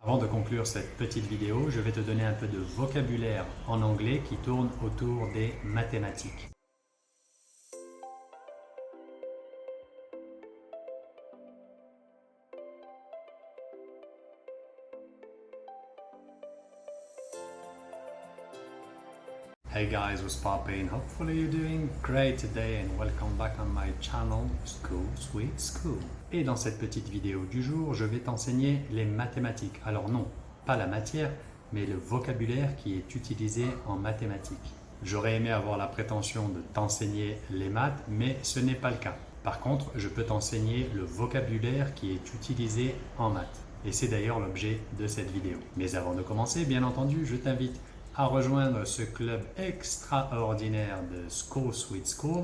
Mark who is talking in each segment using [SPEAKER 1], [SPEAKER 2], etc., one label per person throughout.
[SPEAKER 1] Avant de conclure cette petite vidéo, je vais te donner un peu de vocabulaire en anglais qui tourne autour des mathématiques. Hey guys, what's poppin'? Hopefully you're doing great today and welcome back on my channel School Sweet School. Et dans cette petite vidéo du jour, je vais t'enseigner les mathématiques. Alors non, pas la matière, mais le vocabulaire qui est utilisé en mathématiques. J'aurais aimé avoir la prétention de t'enseigner les maths, mais ce n'est pas le cas. Par contre, je peux t'enseigner le vocabulaire qui est utilisé en maths. Et c'est d'ailleurs l'objet de cette vidéo. Mais avant de commencer, bien entendu, je t'invite à rejoindre ce club extraordinaire de School Sweet School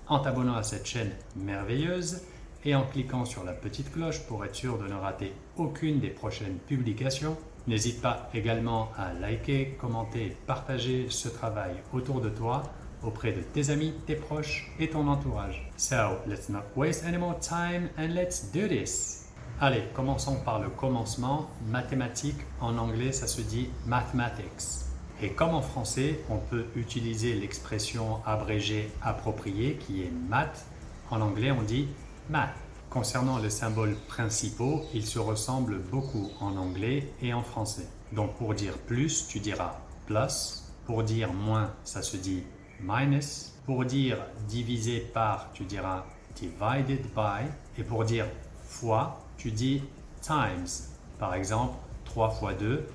[SPEAKER 1] en t'abonnant à cette chaîne merveilleuse et en cliquant sur la petite cloche pour être sûr de ne rater aucune des prochaines publications. N'hésite pas également à liker, commenter, partager ce travail autour de toi auprès de tes amis, tes proches et ton entourage. So, let's not waste any more time and let's do this! Allez, commençons par le commencement. Mathématiques, en anglais, ça se dit mathematics. Et comme en français, on peut utiliser l'expression abrégée appropriée qui est math, en anglais on dit math. Concernant les symboles principaux, ils se ressemblent beaucoup en anglais et en français. Donc pour dire plus, tu diras plus. Pour dire moins, ça se dit minus. Pour dire divisé par, tu diras divided by. Et pour dire fois, tu dis times. Par exemple, 3 fois 2,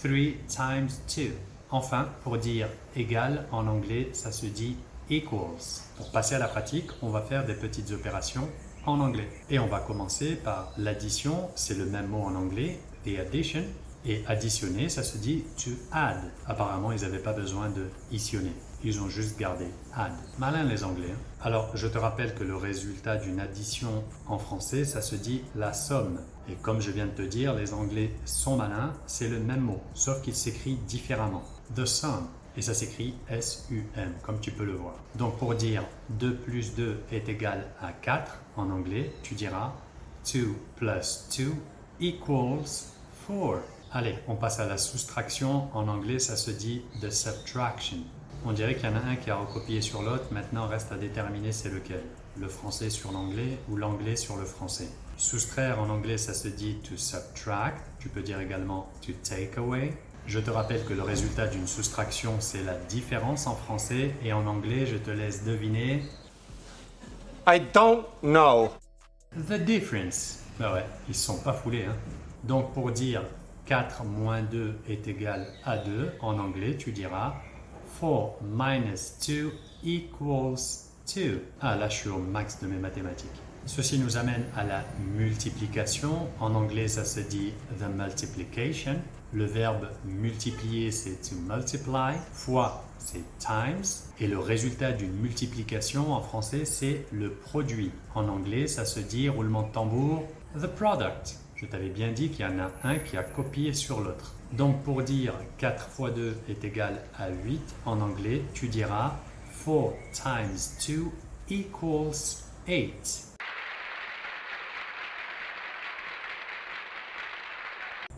[SPEAKER 1] 3 times 2. Enfin, pour dire égal en anglais, ça se dit equals. Pour passer à la pratique, on va faire des petites opérations en anglais. Et on va commencer par l'addition, c'est le même mot en anglais, the addition. Et additionner, ça se dit to add. Apparemment, ils n'avaient pas besoin de additionner. Ils ont juste gardé add. Malin les Anglais. Hein? Alors, je te rappelle que le résultat d'une addition en français, ça se dit la somme. Et comme je viens de te dire, les Anglais sont malins, c'est le même mot, sauf qu'il s'écrit différemment. The sum. Et ça s'écrit S-U-M, comme tu peux le voir. Donc, pour dire 2 plus 2 est égal à 4, en anglais, tu diras 2 plus 2 equals 4. Allez, on passe à la soustraction. En anglais, ça se dit the subtraction. On dirait qu'il y en a un qui a recopié sur l'autre. Maintenant, reste à déterminer c'est lequel. Le français sur l'anglais ou l'anglais sur le français. Soustraire en anglais, ça se dit to subtract. Tu peux dire également to take away. Je te rappelle que le résultat d'une soustraction, c'est la différence en français. Et en anglais, je te laisse deviner.
[SPEAKER 2] I don't know.
[SPEAKER 1] The difference. Ben ouais, ils ne se sont pas foulés. Hein. Donc, pour dire 4 moins 2 est égal à 2, en anglais, tu diras 4 minus 2 equals 2. Ah, là, je suis au max de mes mathématiques. Ceci nous amène à la multiplication. En anglais, ça se dit the multiplication. Le verbe multiplier, c'est to multiply. Fois, c'est times. Et le résultat d'une multiplication, en français, c'est le produit. En anglais, ça se dit, roulement de tambour, the product. Je t'avais bien dit qu'il y en a un qui a copié sur l'autre. Donc pour dire 4 fois 2 est égal à 8, en anglais, tu diras 4 times 2 equals 8.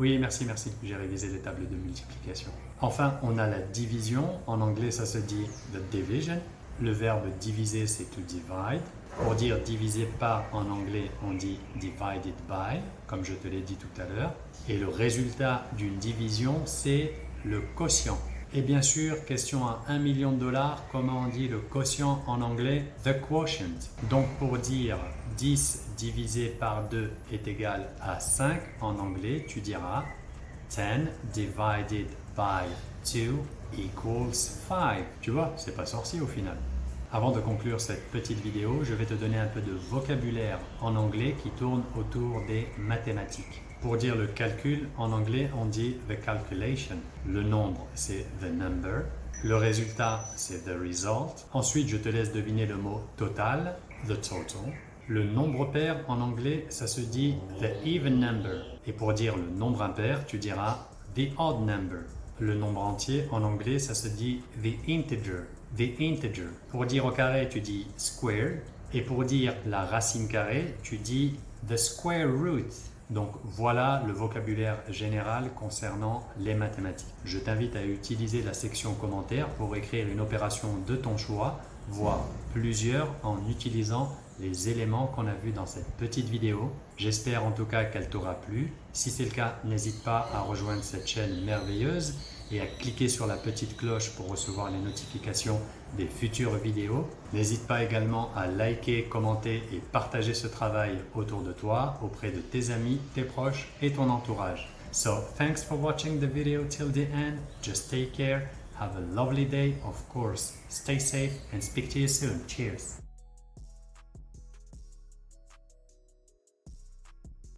[SPEAKER 1] Oui, merci, j'ai révisé les tables de multiplication. Enfin, on a la division. En anglais, ça se dit the division. Le verbe diviser, c'est to divide. Pour dire diviser par en anglais, on dit divided by, comme je te l'ai dit tout à l'heure. Et le résultat d'une division, c'est le quotient. Et bien sûr, question à 1 million de dollars, comment on dit le quotient en anglais? The quotient. Donc pour dire 10 divisé par 2 est égal à 5, en anglais, tu diras 10 divided by 2 equals 5. Tu vois, c'est pas sorcier au final. Avant de conclure cette petite vidéo, je vais te donner un peu de vocabulaire en anglais qui tourne autour des mathématiques. Pour dire le calcul, en anglais, on dit the calculation. Le nombre, c'est the number. Le résultat, c'est the result. Ensuite, je te laisse deviner le mot total, the total. Le nombre pair, en anglais, ça se dit the even number. Et pour dire le nombre impair, tu diras the odd number. Le nombre entier, en anglais, ça se dit the integer. The integer. Pour dire au carré, tu dis square. Et pour dire la racine carrée, tu dis the square root. Donc voilà le vocabulaire général concernant les mathématiques. Je t'invite à utiliser la section commentaires pour écrire une opération de ton choix, voire plusieurs en utilisant les éléments qu'on a vus dans cette petite vidéo. J'espère en tout cas qu'elle t'aura plu. Si c'est le cas, n'hésite pas à rejoindre cette chaîne merveilleuse et à cliquer sur la petite cloche pour recevoir les notifications des futures vidéos. N'hésite pas également à liker, commenter et partager ce travail autour de toi, auprès de tes amis, tes proches et ton entourage. So, thanks for watching the video till the end. Just take care. Have a lovely day, of course. Stay safe and speak to you soon. Cheers.